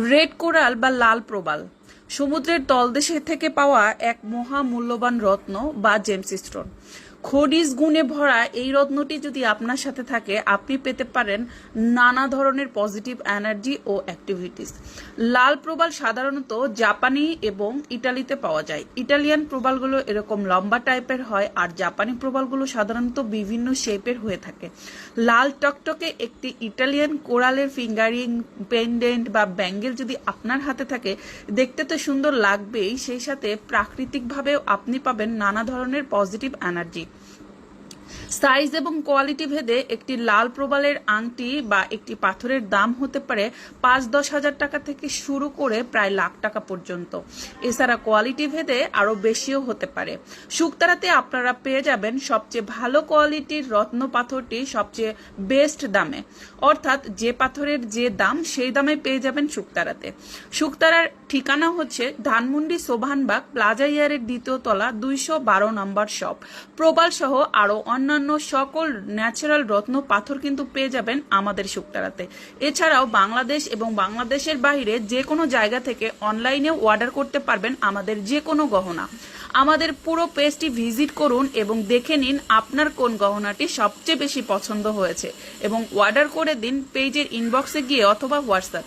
Red coral বা লাল প্রবাল সমুদ্রের তলদেশে থেকে পাওয়া এক মহা মূল্যবান রত্ন বা জেমস স্টোন। খনিজ গুণে ভরা এই রত্নটি যদি আপনার সাথে থাকে, আপনি পেতে পারেন নানা ধরনের পজিটিভ এনার্জি ও অ্যাক্টিভিটিস। লাল প্রবাল সাধারণত জাপানি এবং ইটালিতে পাওয়া যায়। ইটালিয়ান প্রবালগুলো এরকম লম্বা টাইপের হয়, আর জাপানি প্রবালগুলো সাধারণত বিভিন্ন শেপের হয়ে থাকে। লাল টকটকে একটি ইটালিয়ান কোরালের ফিঙ্গারিং, পেন্ডেন্ট বা ব্যাঙ্গেল যদি আপনার হাতে থাকে, দেখতে তো সুন্দর লাগবেই, সেই সাথে প্রাকৃতিকভাবেও আপনি পাবেন নানা ধরনের পজিটিভ এনার্জি। সাইজ এবং কোয়ালিটি ভেদে একটি লাল প্রবালের আংটি বা একটি পাথরের দাম হতে পারে ৫-১০ হাজার টাকা থেকে শুরু করে প্রায় লাখ টাকা পর্যন্ত। এছাড়া কোয়ালিটি ভেদে আরো বেশিও হতে পারে। শুকতারাতে আপনারা পেয়ে যাবেন সবচেয়ে ভালো কোয়ালিটির রত্ন পাথরটি সবচেয়ে বেস্ট দামে, অর্থাৎ যে পাথরের যে দাম সেই দামে পেয়ে যাবেন শুকতারাতে। শুকতারার ঠিকানা হচ্ছে ধানমন্ডি সোভানবাগ প্লাজা ইয়ারের ২য় তলা ২১২ নম্বর শপ। প্রবাল সহ আরো অন্যান্য সকল ন্যাচারাল রত্ন পাথর কিন্তু পেয়ে যাবেন আমাদের শুকতারাতে। এছাড়াও বাংলাদেশ এবং বাংলাদেশের বাইরে যে কোনো জায়গা থেকে অনলাইনেও অর্ডার করতে পারবেন আমাদের যে কোনো গহনা। আমাদের পুরো পেজটি ভিজিট করুন এবং দেখে নিন আপনার কোন গহনাটি সবচেয়ে বেশি পছন্দ হয়েছে এবং অর্ডার করে দিন পেজের ইনবক্সে গিয়ে অথবা হোয়াটসঅ্যাপ।